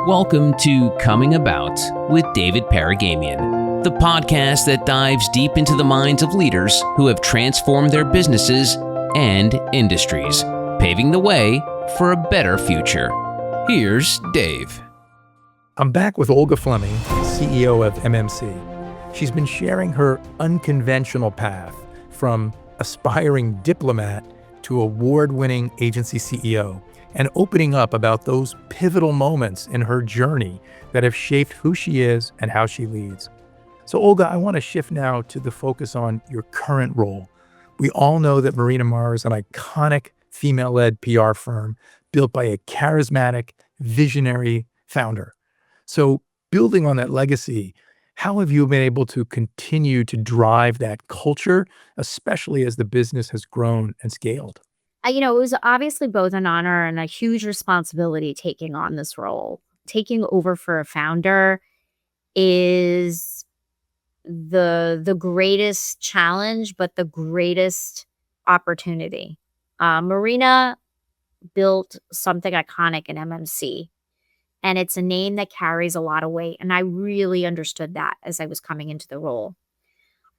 Welcome to Coming About with David Paragamian, the podcast that dives deep into the minds of leaders who have transformed their businesses and industries, paving the way for a better future. Here's Dave. I'm back with Olga Fleming, CEO of MMC. She's been sharing her unconventional path from aspiring diplomat to award-winning agency CEO, and opening up about those pivotal moments in her journey that have shaped who she is and how she leads. So Olga, I want to shift now to the focus on your current role. We all know that Marina Maher is an iconic female-led PR firm built by a charismatic, visionary founder. So building on that legacy, how have you been able to continue to drive that culture, especially as the business has grown and scaled? It was obviously both an honor and a huge responsibility taking on this role. Taking over for a founder is the greatest challenge, but the greatest opportunity. Marina built something iconic in MMC, and it's a name that carries a lot of weight. And I really understood that as I was coming into the role.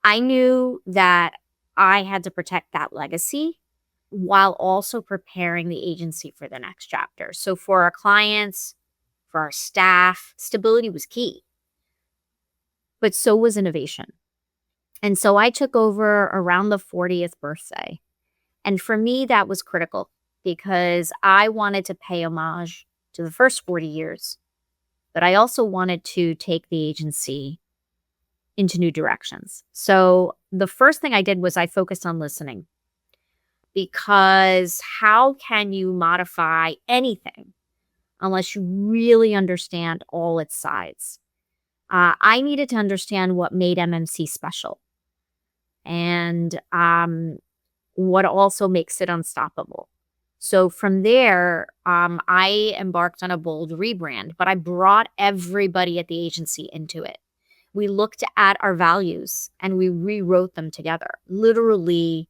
I knew that I had to protect that legacy while also preparing the agency for the next chapter. So for our clients, for our staff, stability was key, but so was innovation. And so I took over around the 40th birthday. And for me, that was critical because I wanted to pay homage to the first 40 years, but I also wanted to take the agency into new directions. So the first thing I did was I focused on listening. Because how can you modify anything unless you really understand all its sides? I needed to understand what made MMC special and what also makes it unstoppable. So from there, I embarked on a bold rebrand, but I brought everybody at the agency into it. We looked at our values and we rewrote them together, literally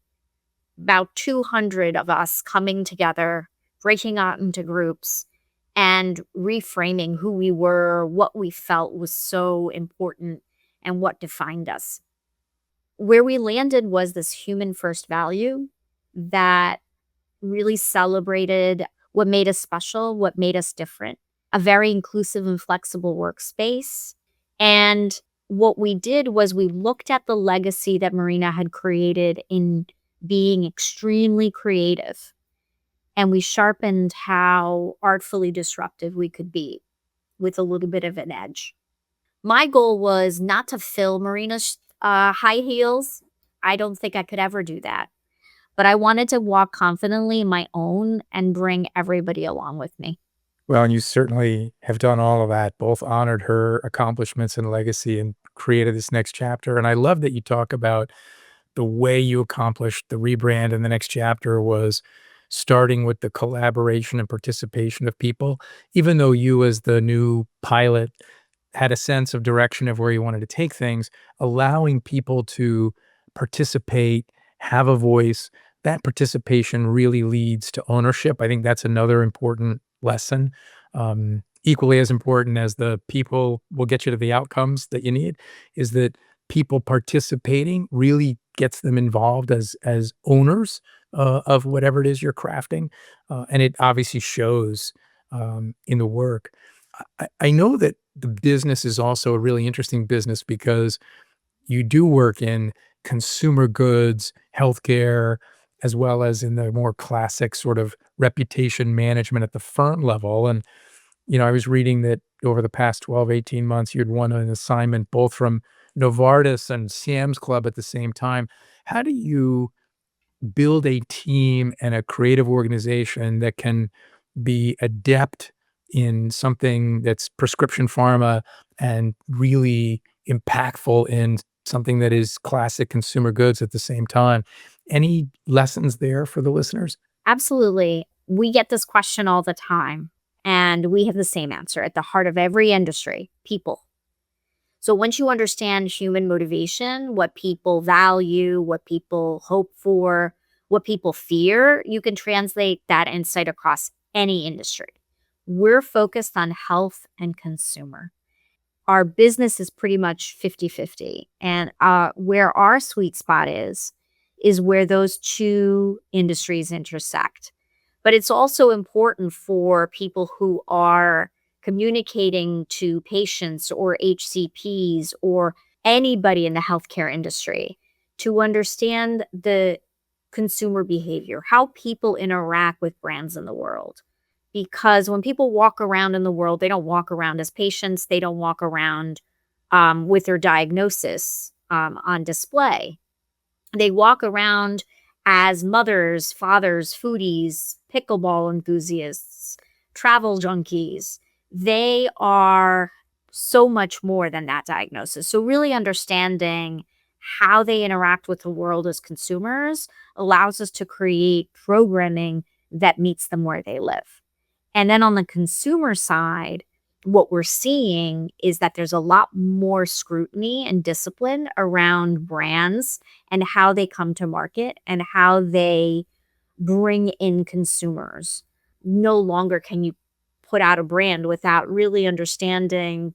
about 200 of us coming together, breaking out into groups, and reframing who we were, what we felt was so important, and what defined us. Where we landed was this human-first value that really celebrated what made us special, what made us different, a very inclusive and flexible workspace. And what we did was we looked at the legacy that Marina had created in being extremely creative, and we sharpened how artfully disruptive we could be with a little bit of an edge. My goal was not to fill Marina's high heels. I don't think I could ever do that, but I wanted to walk confidently in my own and bring everybody along with me. Well, and you certainly have done all of that, both honored her accomplishments and legacy and created this next chapter. And I love that you talk about the way you accomplished the rebrand in the next chapter was starting with the collaboration and participation of people. Even though you as the new pilot had a sense of direction of where you wanted to take things, allowing people to participate, have a voice, that participation really leads to ownership. I think that's another important lesson. Equally as important as the people will get you to the outcomes that you need is that people participating really gets them involved as owners of whatever it is you're crafting. And it obviously shows in the work. I know that the business is also a really interesting business because you do work in consumer goods, healthcare, as well as in the more classic sort of reputation management at the firm level. And, I was reading that over the past 12, 18 months, you'd won an assignment both from Novartis and Sam's Club at the same time. How do you build a team and a creative organization that can be adept in something that's prescription pharma and really impactful in something that is classic consumer goods at the same time? Any lessons there for the listeners? Absolutely. We get this question all the time, and we have the same answer. At the heart of every industry, people. So once you understand human motivation, what people value, what people hope for, what people fear, you can translate that insight across any industry. We're focused on health and consumer. Our business is pretty much 50-50. And where our sweet spot is where those two industries intersect. But it's also important for people who are communicating to patients or HCPs or anybody in the healthcare industry to understand the consumer behavior, how people interact with brands in the world. Because when people walk around in the world, they don't walk around as patients, they don't walk around with their diagnosis on display. They walk around as mothers, fathers, foodies, pickleball enthusiasts, travel junkies. They are so much more than that diagnosis. So really understanding how they interact with the world as consumers allows us to create programming that meets them where they live. And then on the consumer side, what we're seeing is that there's a lot more scrutiny and discipline around brands and how they come to market and how they bring in consumers. No longer can you put out a brand without really understanding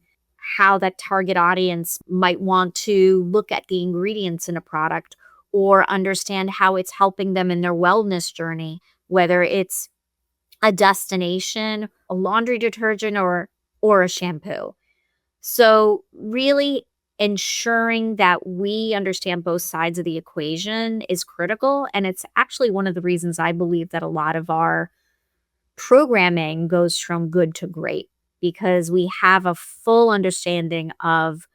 how that target audience might want to look at the ingredients in a product or understand how it's helping them in their wellness journey, whether it's a destination, a laundry detergent, or a shampoo. So really ensuring that we understand both sides of the equation is critical. And it's actually one of the reasons I believe that a lot of our programming goes from good to great, because we have a full understanding of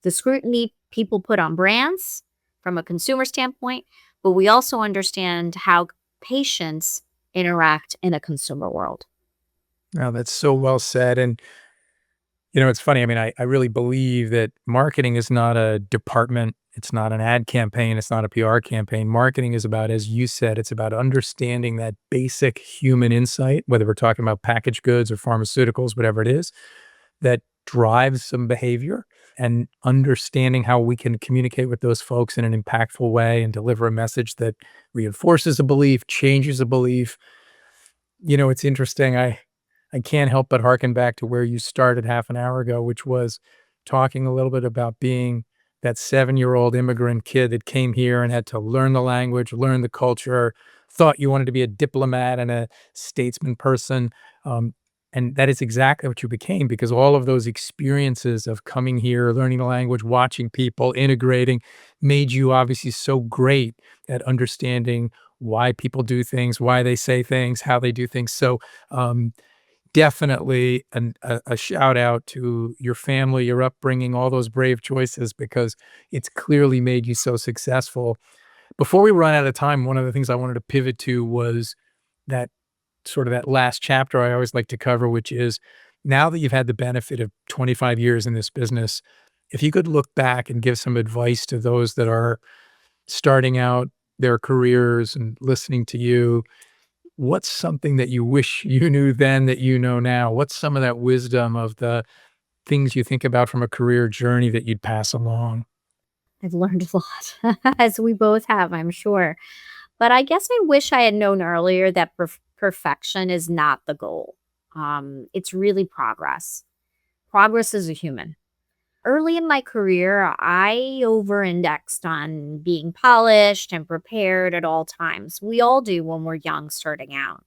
the scrutiny people put on brands from a consumer standpoint, but we also understand how patients interact in a consumer world. Now, that's so well said. And, it's funny. I mean, I really believe that marketing is not a department. It's not an ad campaign. It's not a PR campaign. Marketing is about, as you said, it's about understanding that basic human insight, whether we're talking about packaged goods or pharmaceuticals, whatever it is, that drives some behavior, and understanding how we can communicate with those folks in an impactful way and deliver a message that reinforces a belief, changes a belief. It's interesting. I can't help but harken back to where you started half an hour ago, which was talking a little bit about being that 7-year-old immigrant kid that came here and had to learn the language, learn the culture, thought you wanted to be a diplomat and a statesman person. And that is exactly what you became, because all of those experiences of coming here, learning the language, watching people, integrating, made you obviously so great at understanding why people do things, why they say things, how they do things. So, definitely a shout out to your family, your upbringing, all those brave choices, because it's clearly made you so successful. Before we run out of time, one of the things I wanted to pivot to was that sort of that last chapter I always like to cover, which is, now that you've had the benefit of 25 years in this business, if you could look back and give some advice to those that are starting out their careers and listening to you, what's something that you wish you knew then that you know now? What's some of that wisdom of the things you think about from a career journey that you'd pass along? I've learned a lot, as we both have, I'm sure. But I guess I wish I had known earlier that perfection is not the goal. It's really progress. Progress is a human. Early in my career, I over-indexed on being polished and prepared at all times. We all do when we're young starting out.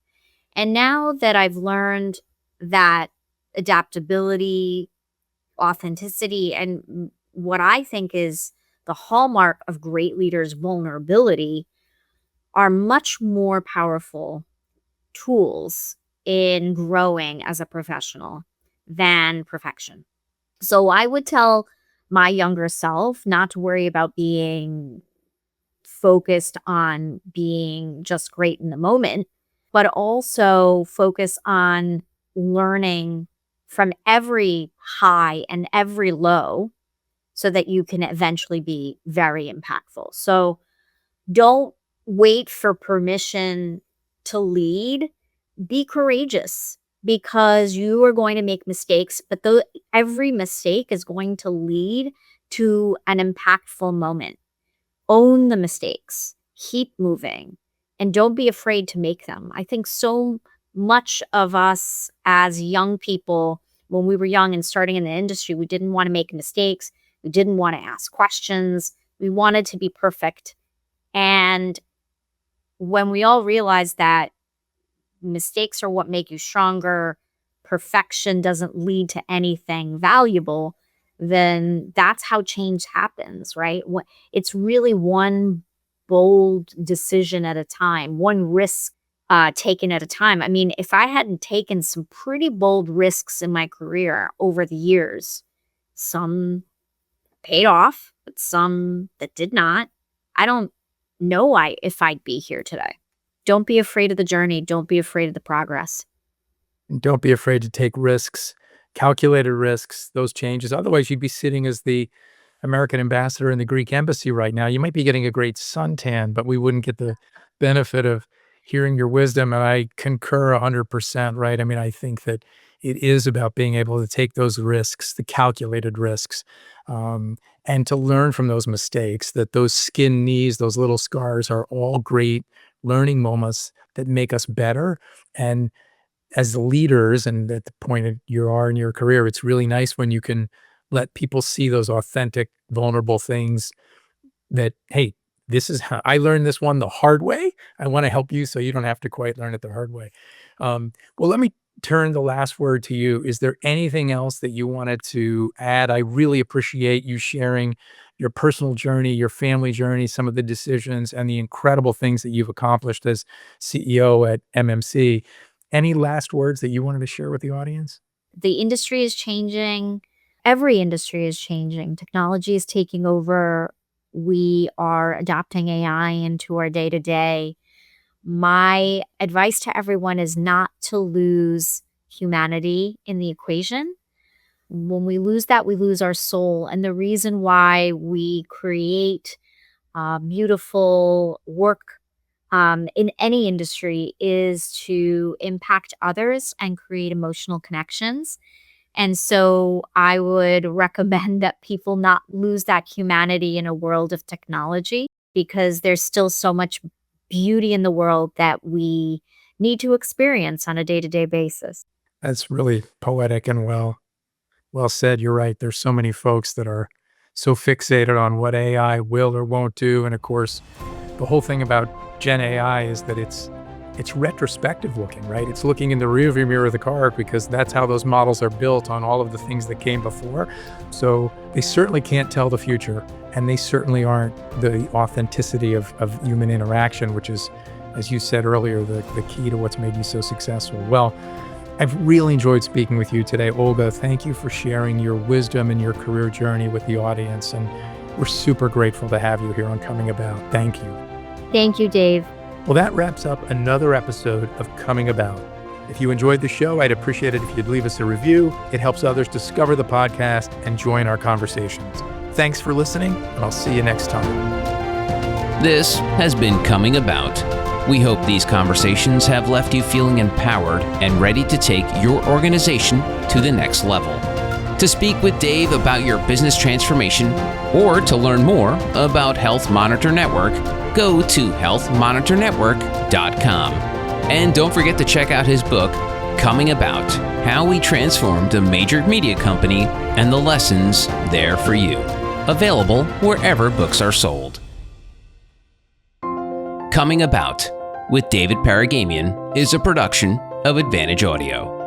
And now that I've learned that adaptability, authenticity, and what I think is the hallmark of great leaders, vulnerability, are much more powerful tools in growing as a professional than perfection. So I would tell my younger self not to worry about being focused on being just great in the moment, but also focus on learning from every high and every low so that you can eventually be very impactful. So don't wait for permission to lead. Be courageous, because you are going to make mistakes, but every mistake is going to lead to an impactful moment. Own the mistakes, keep moving, and don't be afraid to make them. I think so much of us as young people, when we were young and starting in the industry, we didn't want to make mistakes. We didn't want to ask questions. We wanted to be perfect. And when we all realized that mistakes are what make you stronger, perfection doesn't lead to anything valuable, then that's how change happens, right? It's really one bold decision at a time, one risk taken at a time. I mean, if I hadn't taken some pretty bold risks in my career over the years, some paid off, but some that did not, I don't know if I'd be here today. Don't be afraid of the journey. Don't be afraid of the progress. And don't be afraid to take risks, calculated risks, those changes. Otherwise, you'd be sitting as the American ambassador in the Greek embassy right now. You might be getting a great suntan, but we wouldn't get the benefit of hearing your wisdom. And I concur 100%, right? I mean, I think that it is about being able to take those risks, the calculated risks, and to learn from those mistakes, that those skin knees, those little scars are all great learning moments that make us better. And as the leaders and at the point that you are in your career, it's really nice when you can let people see those authentic, vulnerable things that, hey, this is how I learned this one the hard way. I want to help you so you don't have to quite learn it the hard way. Well, let me turn the last word to you. Is there anything else that you wanted to add? I really appreciate you sharing your personal journey, your family journey, some of the decisions and the incredible things that you've accomplished as CEO at MMC. Any last words that you wanted to share with the audience? The industry is changing. Every industry is changing. Technology is taking over. We are adopting AI into our day-to-day. My advice to everyone is not to lose humanity in the equation. When we lose that, we lose our soul. And the reason why we create beautiful work in any industry is to impact others and create emotional connections. And so I would recommend that people not lose that humanity in a world of technology, because there's still so much beauty in the world that we need to experience on a day-to-day basis. That's really poetic and well said. You're right. There's so many folks that are so fixated on what AI will or won't do. And of course, the whole thing about Gen AI is that it's retrospective looking, right? It's looking in the rearview mirror of the car, because that's how those models are built on all of the things that came before. So they certainly can't tell the future, and they certainly aren't the authenticity of human interaction, which is, as you said earlier, the key to what's made you so successful. Well, I've really enjoyed speaking with you today, Olga. Thank you for sharing your wisdom and your career journey with the audience. And we're super grateful to have you here on Coming About. Thank you. Thank you, Dave. Well, that wraps up another episode of Coming About. If you enjoyed the show, I'd appreciate it if you'd leave us a review. It helps others discover the podcast and join our conversations. Thanks for listening, and I'll see you next time. This has been Coming About. We hope these conversations have left you feeling empowered and ready to take your organization to the next level. To speak with Dave about your business transformation or to learn more about Health Monitor Network, go to healthmonitornetwork.com. And don't forget to check out his book, Coming About: How We Transformed a Major Media Company and the Lessons There for You. Available wherever books are sold. Coming About with David Paragamian is a production of Advantage Audio.